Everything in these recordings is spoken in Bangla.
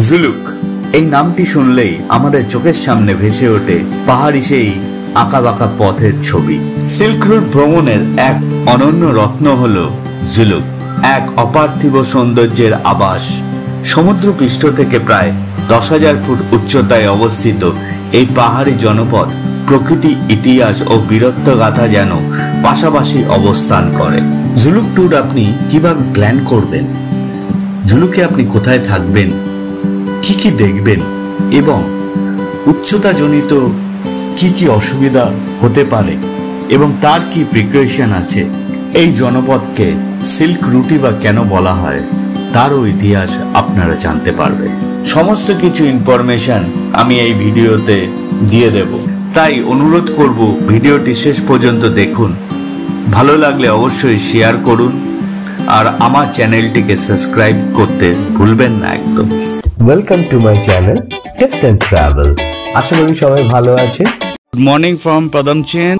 জুলুক এই নামটি শুনলেই আমাদের চোখের সামনে ভেসে ওঠে পাহাড়ি সেই আঁকাবাঁকা পথের ছবি। সিল্ক রুট ভ্রমণের এক অনন্য রত্ন হল জুলুক, এক অপার্থিব সৌন্দর্যের আবাস। সমুদ্র পৃষ্ঠ থেকে প্রায় 10,000 ফুট উচ্চতায় অবস্থিত এই পাহাড়ি জনপদ প্রকৃতি, ইতিহাস ও বীরত্ব গাথা যেন পাশাপাশি অবস্থান করে। জুলুক ট্যুর আপনি কিভাবে প্ল্যান করবেন, জুলুকে আপনি কোথায় থাকবেন, কি কি দেখবেন এবং উচ্চতা জনিত কি কি অসুবিধা হতে পারে এবং তার কি প্রিকশন আছে, এই জনপদকে সিল্ক রুটই বা কেন বলা হয় তারও ইতিহাস আপনারা জানতে পারবেন। সমস্ত কিছু ইনফরমেশন আমি এই ভিডিওতে দিয়ে দেব, তাই অনুরোধ করব ভিডিওটি শেষ পর্যন্ত দেখুন। ভালো লাগলে অবশ্যই শেয়ার করুন আর আমার চ্যানেলটিকে সাবস্ক্রাইব করতে ভুলবেন না একদম। Welcome to my channel taste and travel. আশা করি সবাই ভালো আছে। Good morning from Padamchen.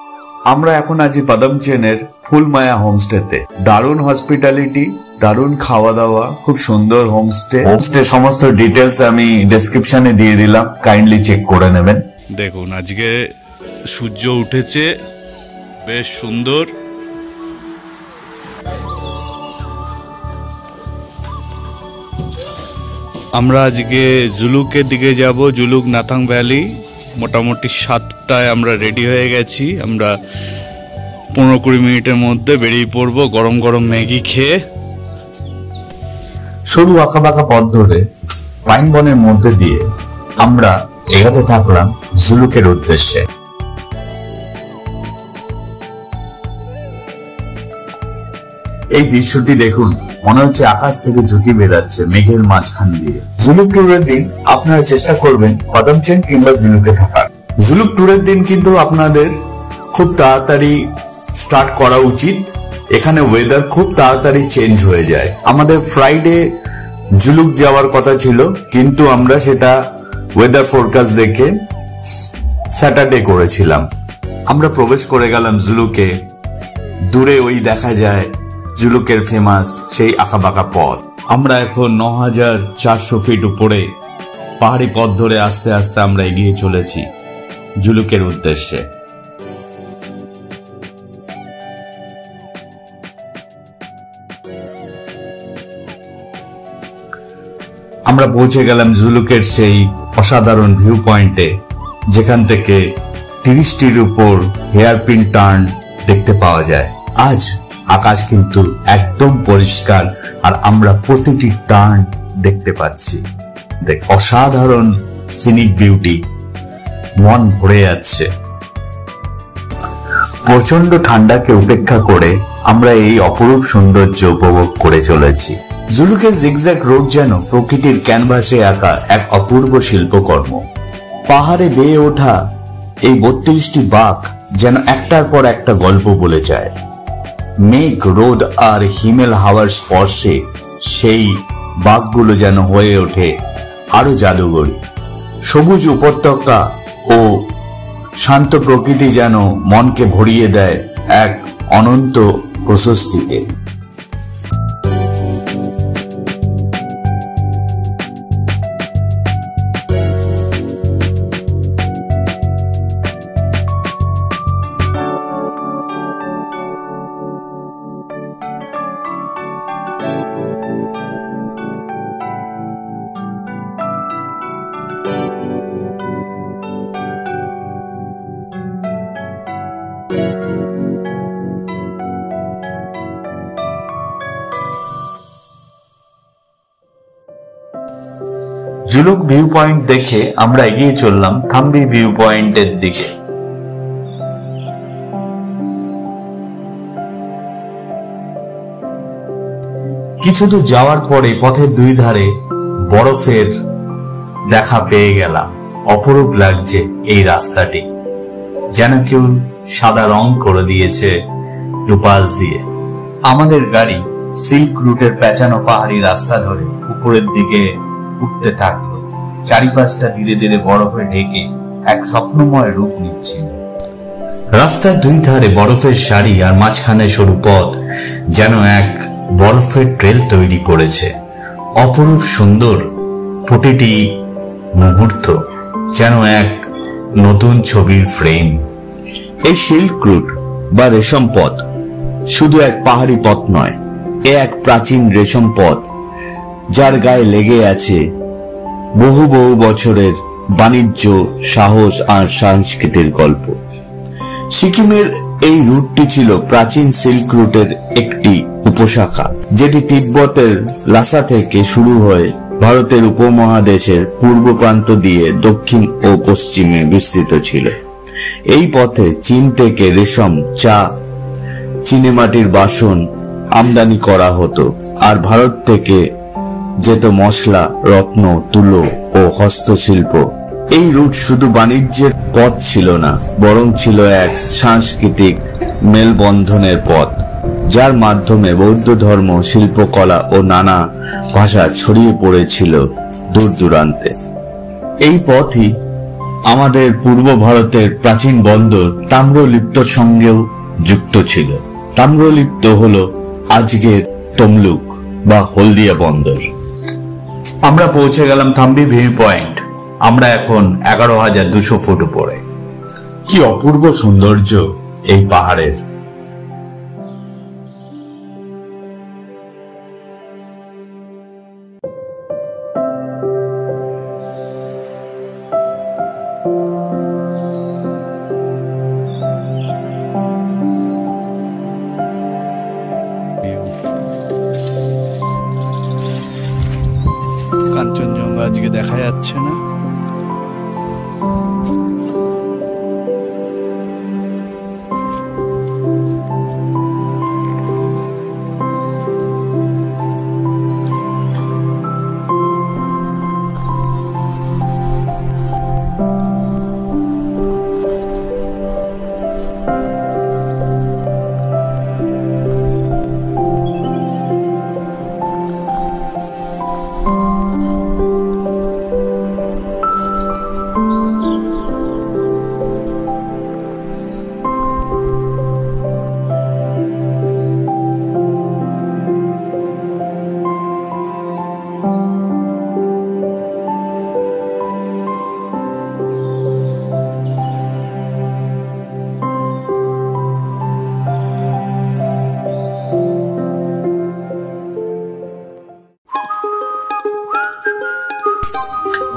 আমরা এখন আছি পদমচেনের ফুলমায়া হোমস্টেতে। দারুণ হসপিটালিটি, দারুণ খাওয়া দাওয়া, খুব সুন্দর হোমস্টে। সমস্ত ডিটেলস আমি ডেসক্রিপশনে দিয়ে দিলাম, কাইন্ডলি চেক করে নেবেন। দেখুন আজকে সূর্য উঠেছে, বেশ সুন্দর। আমরা আজকে জুলুকের দিকে যাব, জুলুক নাথাং ভ্যালি। মোটামুটি 7টায় আমরা রেডি হয়ে গেছি। আমরা 15-20 মিনিটের মধ্যে বেরিয়ে পড়বো গরম গরম ম্যাগি খেয়ে। সরু আঁকাবাঁকা পথ ধরে পাইন বনের মধ্যে দিয়ে আমরা এগোতে থাকলাম জুলুকের উদ্দেশ্যে। এই দৃশ্যটি দেখুন, মনে হচ্ছে আকাশ থেকে ঝুঁকি বেরাচ্ছে মেঘের মাঝখান দিয়ে। জুলুক ট্যুরের দিন আপনারা চেষ্টা করবেন পদমচেন কিংবা জুলুকে থাকার। জুলুক ট্যুরের দিন কিন্তু আপনাদের খুব তাড়াতাড়ি স্টার্ট করা উচিত। এখানে ওয়েদার খুব তাড়াতাড়ি চেঞ্জ হয়ে যায়। আমাদের ফ্রাইডে জুলুক যাওয়ার কথা ছিল, কিন্তু আমরা সেটা ওয়েদার ফোরকাস্ট দেখে স্যাটারডে করেছিলাম। আমরা প্রবেশ করে গেলাম জুলুকে। দূরে ওই দেখা যায় জুলুকের ফেমাস সেই আঁকাবাঁকা পথ। আমরা এখন 9,400 ফিট উপরে পাহাড়ি পথ ধরে আস্তে আস্তে আমরা এগিয়ে চলেছি জুলুকের উদ্দেশ্যে। আমরা পৌঁছে গেলাম জুলুকের সেই অসাধারণ ভিউ পয়েন্টে, যেখান থেকে 30টির উপর হেয়ারপিন টার্ন দেখতে পাওয়া যায়। আজ আকাশ কিন্তু একদম পরিষ্কার আর আমরা প্রতিটি টার্ন দেখতে পাচ্ছি। দেখ, অসাধারণ সিনিক বিউটি, মন ভরে যাচ্ছে। প্রচন্ড ঠান্ডাকে উপেক্ষা করে আমরা এই অপরূপ সৌন্দর্য উপভোগ করে চলেছি। জুলুকের জিগজ্যাগ রোড যেন প্রকৃতির ক্যানভাসে আঁকা এক অপূর্ব শিল্পকর্ম। পাহাড়ে বেয়ে ওঠা এই 32টি বাঁক যেন একটার পর একটা গল্প বলে যায়। মেঘ, রোদ আর হিমেল হাওয়ার স্পর্শে সেই বাঁকগুলো যেন হয়ে ওঠে আরো জাদুঘরী। সবুজ উপত্যকা ও শান্ত প্রকৃতি যেন মনকে ভরিয়ে দেয় এক অনন্ত প্রশস্তিতে। জুলুক ভিউ পয়েন্ট দেখে আমরা এগিয়ে চললাম থাম্বি ভিউ পয়েন্টের দিকে। কিছু দূর যাওয়ার পরে পথের দুই ধারে বরফের দেখা পেয়ে গেলাম। অপরূপ লাগছে এই রাস্তাটি, যেন কেউ সাদা রং করে দিয়েছে দুপাশ দিয়ে। আমাদের গাড়ি সিল্ক রুটের পেঁচানো পাহাড়ি রাস্তা ধরে উপরের দিকে উঠতে থাকলো। চারিপাশটা ধীরে ধীরে বরফে ঢেকে এক স্বপ্নময় রূপ নিচ্ছিল। রাস্তার দুই ধারে বরফের সারি আর মাঝখানে সরু পথ যেন এক বরফের ট্রেল তৈরি করেছে। অপরূপ সুন্দর প্রতিটি মুহূর্ত যেন এক নতুন ছবির ফ্রেম। এই সিল্ক রুট বা রেশম পথ শুধু এক পাহাড়ি পথ নয়, এ এক প্রাচীন রেশম পথ যার গায়ে লেগে আছে বহু বহু বছরের বাণিজ্য, সাহস আর সংস্কৃতির গল্প। সিকিমের এই রুটটি ছিল প্রাচীন সিল্ক রুটের একটি উপশাখা, যেটি তিব্বতের লাসা থেকে শুরু হয়ে ভারতের উপমহাদেশের পূর্ব প্রান্ত দিয়ে দক্ষিণ ও পশ্চিমে বিস্তৃত ছিল। এই পথে চীন থেকে রেশম, চা, চীনেমাটির বাসন আমদানি করা হতো, আর ভারত থেকে যেত মশলা, রত্ন, তুলো ও হস্তশিল্প। এই রুট শুধু বাণিজ্যের পথ ছিল না, বরং ছিল এক সাংস্কৃতিক মেলবন্ধনের পথ, যার মাধ্যমে বৌদ্ধ ধর্ম, শিল্পকলা ও নানা ভাষা ছড়িয়ে পড়েছিল দূর দূরান্তে। এই পথই আমাদের পূর্ব ভারতের প্রাচীন বন্দর তাম্রলিপ্তর সঙ্গেও যুক্ত ছিল। তাম্রলিপ্ত হল আজকের তমলুক বা হলদিয়া বন্দর। আমরা পৌঁছে গেলাম থাম্বি ভিউ পয়েন্ট। আমরা এখন 11,200 ফুট উপরে। কি অপূর্ব সৌন্দর্য এই পাহাড়ের! কাঞ্চনজঙ্ঘা আজকে দেখা যাচ্ছে না।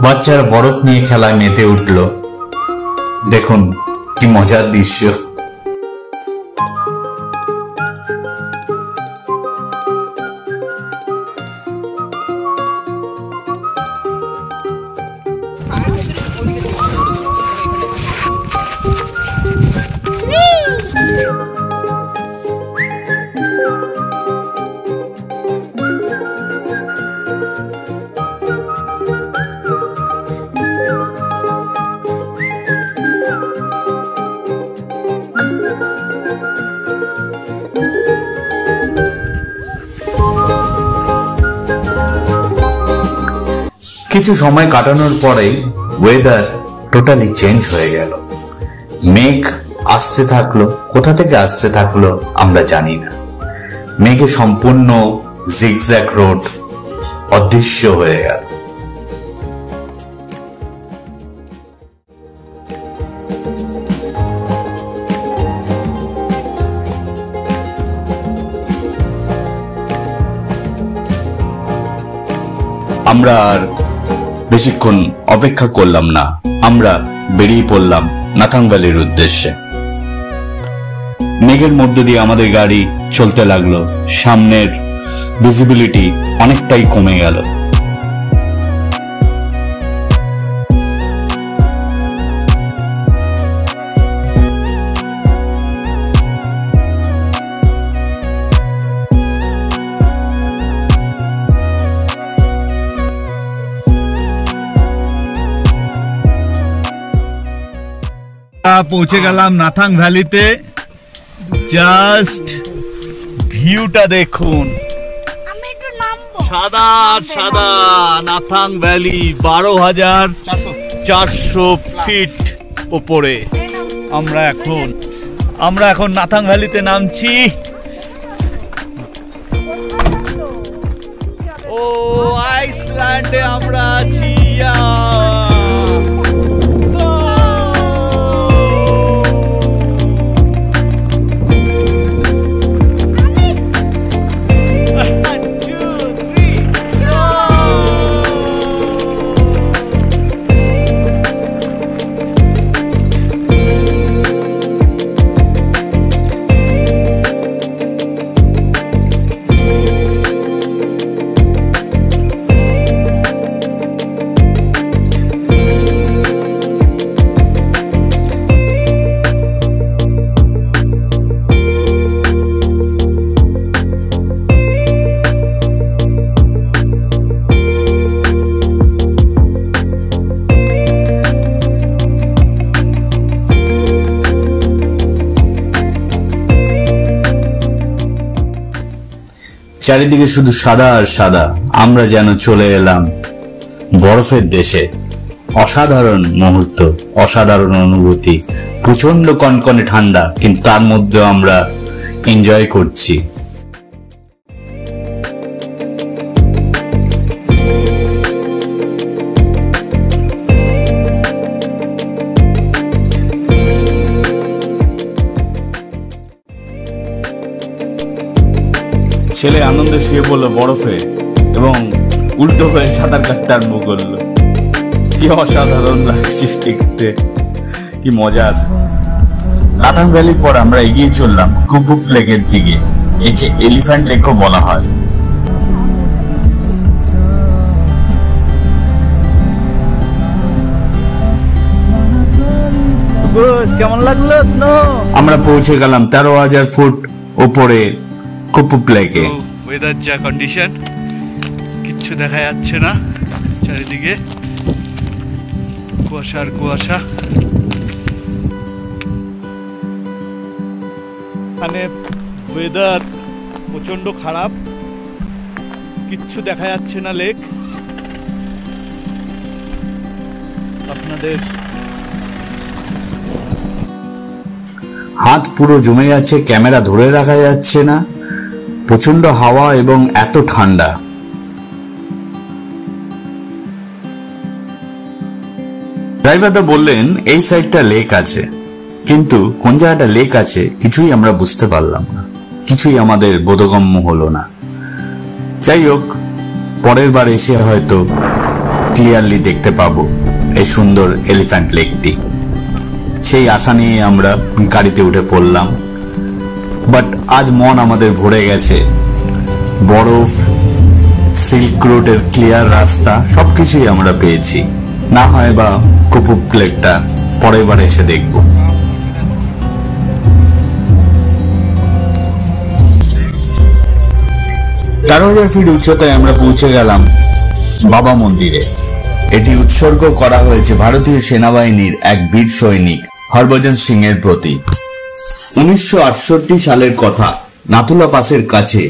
বাচ্চারা বরফ নিয়ে খেলায় মেতে উঠল। দেখুন কি মজার দৃশ্য! কিছু সময় কাটানোর পরেই ওয়েদার টোটালি চেঞ্জ হয়ে গেল। মেঘ আসতে থাকলো, কোথা থেকে আসতে থাকলো আমরা জানি না। মেঘে সম্পূর্ণ জিগজ্যাগ রোড অদৃশ্য হয়ে গেল। আমরা আর বেশিক্ষণ অপেক্ষা করলাম না, আমরা বেরিয়ে পড়লাম নাথাং ভ্যালির উদ্দেশ্যে। মেঘের মধ্য দিয়ে আমাদের গাড়ি চলতে লাগলো। সামনের ভিজিবিলিটি অনেকটাই কমে গেল। পৌঁছে গেলাম নাথাং ভ্যালিতে। জাস্ট ভিউটা দেখুন, সাদা সাদা নাথাং ভ্যালি, 12,400 ফিট উপরে। আমরা এখন নাথাং ভ্যালিতে নামছি। ও আইসল্যান্ডে আমরা আছি। চারিদিকে শুধু সাদা আর সাদা। আমরা যেন চলে এলাম বরফের দেশে। অসাধারণ মুহূর্ত, অসাধারণ অনুভূতি। প্রচন্ড কনকনে ঠান্ডা, কিন্তু তার মধ্যেও আমরা এনজয় করছি। ছেলে আনন্দে শুয়ে পড়লো বরফে এবং উল্টো হয়ে সাঁতার কাটতে আরম্ভ করলো। কি অসাধারণ লাগছে দেখতে, কি মজার। নাথাং ভ্যালির পর আমরা এগিয়ে চললাম কুপুপ লেকের দিকে। একে এলিফ্যান্ট লেকও বলা হয়। কেমন লাগলো স্নো? আমরা পৌঁছে গেলাম 13,000 ফুট উপরে কুপুপ লেকে। ওয়েদার যা কন্ডিশন, কিচ্ছু দেখা যাচ্ছে না, চারিদিকে কুয়াশা আর কুয়াশা। এখানে ওয়েদার প্রচন্ড খারাপ, কিচ্ছু দেখা যাচ্ছে না লেক। আপনাদের হাত পুরো জমে যাচ্ছে, ক্যামেরা ধরে রাখা যাচ্ছে না, প্রচন্ড হাওয়া এবং এত ঠান্ডা। ড্রাইভার দা বললেন এই সাইডটা লেক আছে, কিন্তু কোন জায়গাটা লেক আছে কিছুই আমরা বুঝতে পারলাম না, কিছুই আমাদের বোধগম্য হলো না। যাই হোক, পরের বার এসে হয়তো ক্লিয়ারলি দেখতে পাবো এই সুন্দর এলিফ্যান্ট লেকটি। সেই আশা নিয়ে আমরা গাড়িতে উঠে পড়লাম। বাট আজ মন আমাদের ভরে গেছে। বরফ, সিল্ক রোডের ক্লিয়ার রাস্তা সবকিছুই আমরা পেয়েছি। না হয় বা কুপুপ লেকটা পরের বার এসে দেখব। 13,000 ফিট উচ্চতায় আমরা পৌঁছে গেলাম বাবা মন্দিরে। এটি উৎসর্গ করা হয়েছে ভারতীয় সেনাবাহিনীর এক বীর সৈনিক হরভজন সিং এর প্রতি। 1968 সালের কথা। নাথুলা পাসের কাছে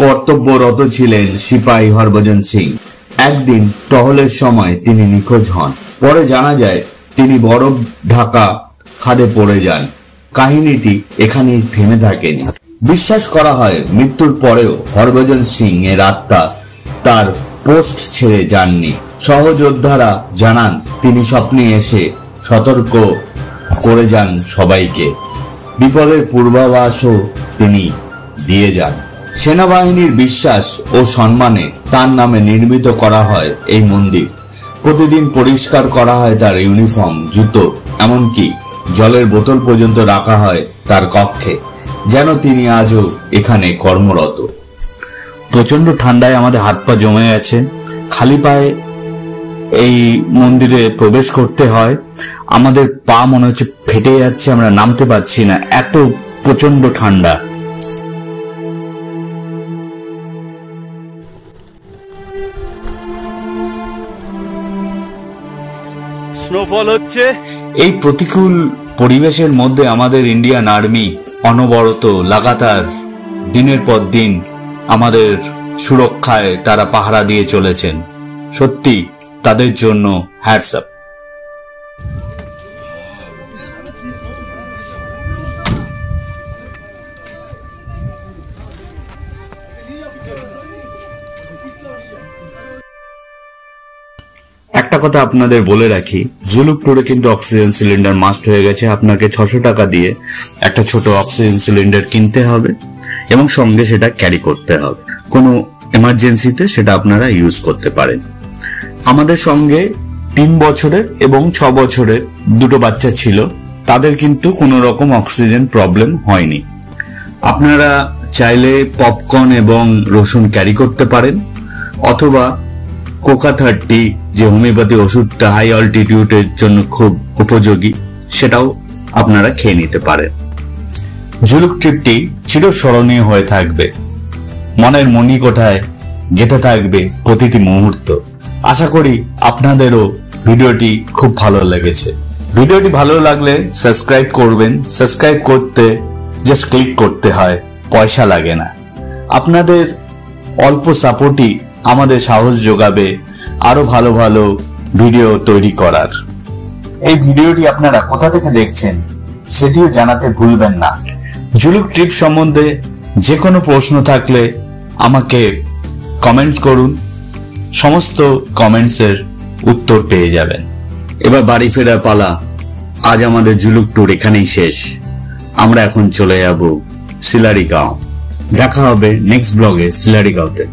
কর্তব্যরত ছিলেন সিপাহী হরভজন সিং। একদিন টহলের সময় তিনি নিখোঁজ হন। পরে জানা যায় তিনি বরফ ঢাকা খাদে পড়ে যান। কাহিনীটি এখানেই থেমে থাকেনি। বিশ্বাস করা হয় মৃত্যুর পরেও হরভজন সিং এর আত্মা তার পোস্ট ছেড়ে যাননি। সহযোদ্ধারা জানান তিনি স্বপ্নে এসে সতর্ক করে যান সবাইকে। বিপদের পূর্বাভাসও তিনি দিয়ে যান। সেনাবাহিনীর বিশ্বাস ও সম্মানে তার নামে নির্মিত করা হয় এই মন্দির। প্রতিদিন পরিষ্কার করা হয় তার ইউনিফর্ম, জুতো, এমনকি জলের বোতল পর্যন্ত রাখা হয় তার কক্ষে, যেন তিনি আজও এখানে কর্মরত। প্রচন্ড ঠান্ডায় আমাদের হাত পা জমে গেছে। খালি পায়ে এই মন্দিরে প্রবেশ করতে হয়। আমাদের পা মনে হচ্ছে ফেটে যাচ্ছে, আমরা নামতে পারছি না, এত প্রচন্ড ঠান্ডা। স্নোফল হচ্ছে। এই প্রতিকূল পরিবেশের মধ্যে আমাদের ইন্ডিয়ান আর্মি অনবরত লাগাতার দিনের পর দিন আমাদের সুরক্ষায় তারা পাহারা দিয়ে চলেছেন। সত্যি তাদের জন্য হ্যাটস আপ। একটা কথা আপনাদের বলে রাখি, জুলুক ট্যুরে কিন্তু অক্সিজেন সিলিন্ডার মাস্ট হয়ে গেছে। আপনাকে 600 টাকা দিয়ে একটা ছোট অক্সিজেন সিলিন্ডার কিনতে হবে এবং সঙ্গে সেটা ক্যারি করতে হবে। কোনো এমার্জেন্সিতে সেটা আপনারা ইউজ করতে পারেন। আমাদের সঙ্গে 3 বছরের এবং 6 বছরের দুটো বাচ্চা ছিল, তাদের কিন্তু কোনো রকম অক্সিজেন প্রবলেম হয়নি। আপনারা চাইলে পপকর্ন এবং রসুন ক্যারি করতে পারেন, অথবা কোকা 30 যে হোমিওপ্যাথি ওষুধটা হাই অল্টিটিউডের জন্য খুব উপযোগী, সেটাও আপনারা খেয়ে নিতে পারেন। জুলুক ট্রিপটি চিরস্মরণীয় হয়ে থাকবে, মনের মণিকোঠায় গেঁথে থাকবে প্রতিটি মুহূর্ত। আশা করি আপনাদেরও ভিডিওটি খুব ভালো লেগেছে। ভিডিওটি ভালো লাগলে সাবস্ক্রাইব করবেন। সাবস্ক্রাইব করতে জাস্ট ক্লিক করতে হয়, পয়সা লাগে না। আপনাদের অল্প সাপোর্টই আমাদের সাহস যোগাবে আরো ভালো ভালো ভিডিও তৈরি করার। এই ভিডিওটি আপনারা কোথা থেকে দেখছেন সেটিও জানাতে ভুলবেন না। জুলুক ট্রিপ সম্বন্ধে যে কোনো প্রশ্ন থাকলে আমাকে কমেন্ট করুন, সমস্ত কমেন্টসের উত্তর পেয়ে যাবেন। এবার বাড়ি ফেরার পালা। আজ আমাদের জুলুক ট্যুর এখানেই শেষ। আমরা এখন চলে যাব সিলারিগাঁও। দেখা হবে নেক্সট ব্লগে সিলারিগাঁওতে।